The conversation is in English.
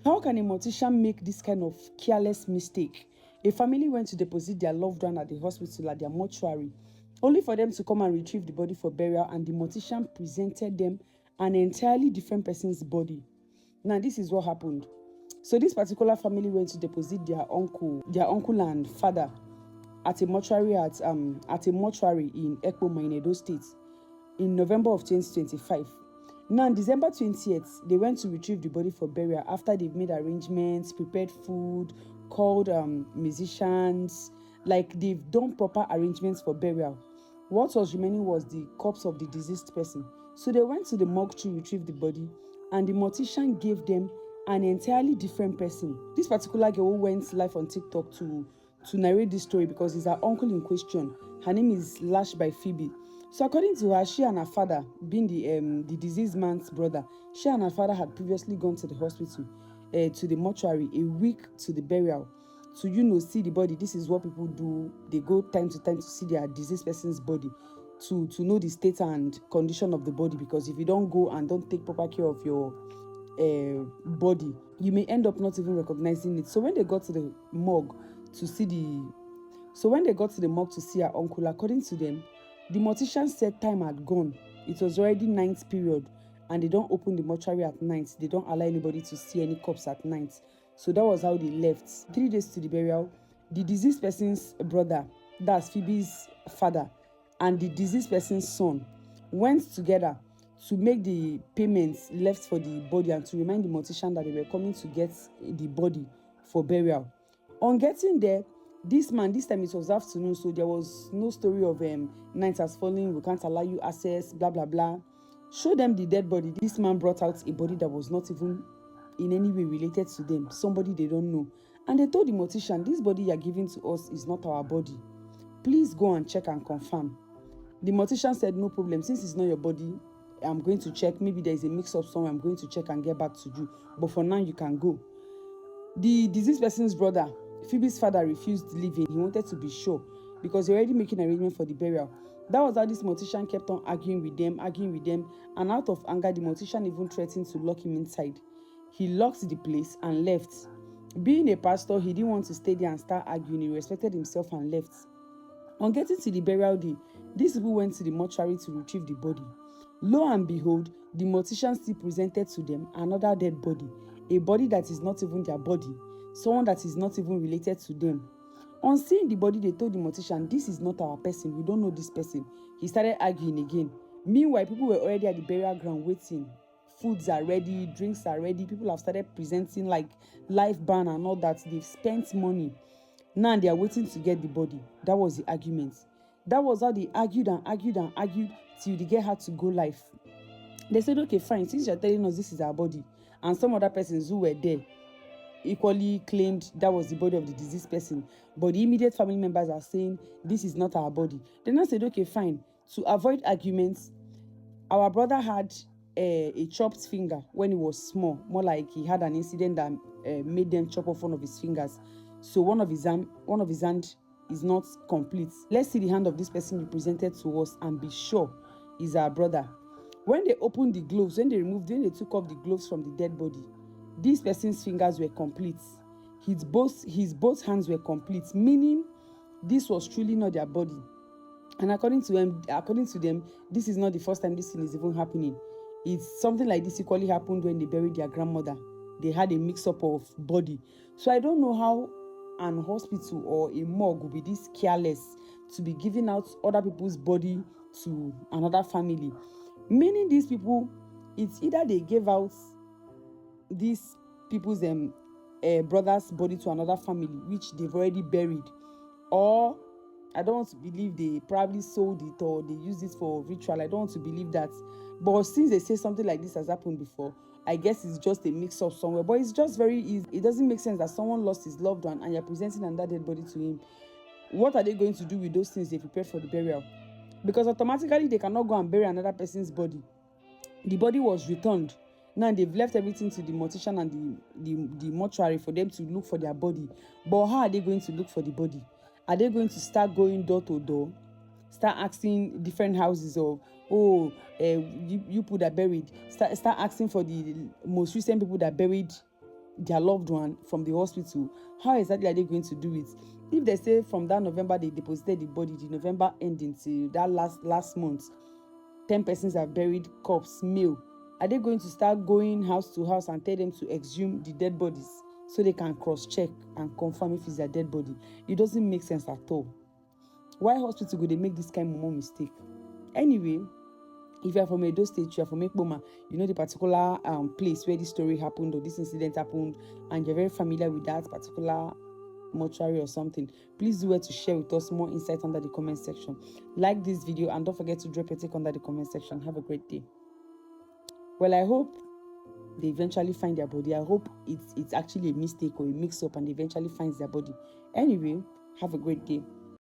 How can a mortician make this kind of careless mistake? A family went to deposit their loved one at the hospital at their mortuary, only for them to come and retrieve the body for burial, and the mortician presented them an entirely different person's body. Now, this is what happened. So this particular family went to deposit their uncle and father at a mortuary in Ekpoma in Edo State in November of 2025. Now, on December 20th, they went to retrieve the body for burial after they've made arrangements, prepared food, called musicians, like they've done proper arrangements for burial. What was remaining was the corpse of the deceased person. So they went to the morgue to retrieve the body, and the mortician gave them an entirely different person. This particular girl who went live on TikTok to narrate this story because it's her uncle in question. Her name is Lash by Phoebe. So according to her, she and her father, being the deceased man's brother, she and her father had previously gone to the hospital, to the mortuary a week to the burial, to see the body. This is what people do. They go time to time to see their deceased person's body, to know the state and condition of the body, because if you don't go and don't take proper care of your body, you may end up not even recognizing it. So when they got to the morgue to see her uncle, according to them, the mortician said time had gone. It was already night period, and they don't open the mortuary at night. They don't allow anybody to see any corpse at night. So that was how they left. 3 days to the burial, the deceased person's brother, that's Phoebe's father, and the deceased person's son went together to make the payments left for the body and to remind the mortician that they were coming to get the body for burial. On getting there, this time it was afternoon, so there was no story of night has fallen, we can't allow you access, blah blah blah. Show them the dead body. This man brought out a body that was not even in any way related to them, somebody they don't know. And they told the mortician, this body you're giving to us is not our body. Please go and check and confirm. The mortician said, no problem, since it's not your body, I'm going to check. Maybe there is a mix-up somewhere, I'm going to check and get back to you. But for now, you can go. The deceased person's brother, Phoebe's father, refused leaving. He wanted to be sure because they're already making arrangement for the burial. That was how this mortician kept on arguing with them. And out of anger, the mortician even threatened to lock him inside. He locked the place and left. Being a pastor, he didn't want to stay there and start arguing. He respected himself and left. On getting to the burial day, these people went to the mortuary to retrieve the body. Lo and behold, the mortician still presented to them another dead body, a body that is not even their body, someone that is not even related to them. On seeing the body, they told the mortician, this is not our person, we don't know this person. He started arguing again. Meanwhile, people were already at the burial ground waiting. Foods are ready, drinks are ready, people have started presenting like live band and all that. They've spent money. Now they are waiting to get the body. That was the argument. That was how they argued till the girl had to go live. They said, okay, fine, since you're telling us this is our body, and some other persons who were there equally claimed that was the body of the deceased person, but the immediate family members are saying this is not our body. Then I said, okay, fine. To avoid arguments, our brother had a chopped finger when he was small, more like he had an incident that made them chop off one of his fingers. So one of his hand is not complete. Let's see the hand of this person you presented to us and be sure is our brother. When they opened the gloves, when they took off the gloves from the dead body, this person's fingers were complete. His both hands were complete, meaning this was truly not their body. And according to them, this is not the first time this thing is even happening. It's something like this equally happened when they buried their grandmother. They had a mix-up of body. So I don't know how an hospital or a morgue will be this careless to be giving out other people's body to another family. Meaning these people, it's either they gave out these people's brother's body to another family, which they've already buried, or I don't want to believe they probably sold it or they used it for ritual. I don't want to believe that. But since they say something like this has happened before, I guess it's just a mix-up somewhere. But it's just very easy. It doesn't make sense that someone lost his loved one and you're presenting another dead body to him. What are they going to do with those things they prepared for the burial? Because automatically they cannot go and bury another person's body. The body was returned. Now they've left everything to the mortician and the mortuary for them to look for their body. But how are they going to look for the body? Are they going to start going door to door, start asking different houses of, you people that buried, start asking for the most recent people that buried their loved one from the hospital, how exactly are they going to do it? If they say from that November they deposited the body, the November ending till that last month, 10 persons have buried corpse male, are they going to start going house to house and tell them to exhume the dead bodies so they can cross-check and confirm if it's their dead body? It doesn't make sense at all. Why hospital go they make this kind of more mistake? Anyway, if you are from Edo State, you are from Ekpoma, you know the particular place where this story happened or this incident happened, and you're very familiar with that particular mortuary or something, please do well to share with us more insights under the comment section. Like this video and don't forget to drop your take under the comment section. Have a great day. Well, I hope they eventually find their body. I hope it's actually a mistake or a mix-up and they eventually finds their body. Anyway, have a great day.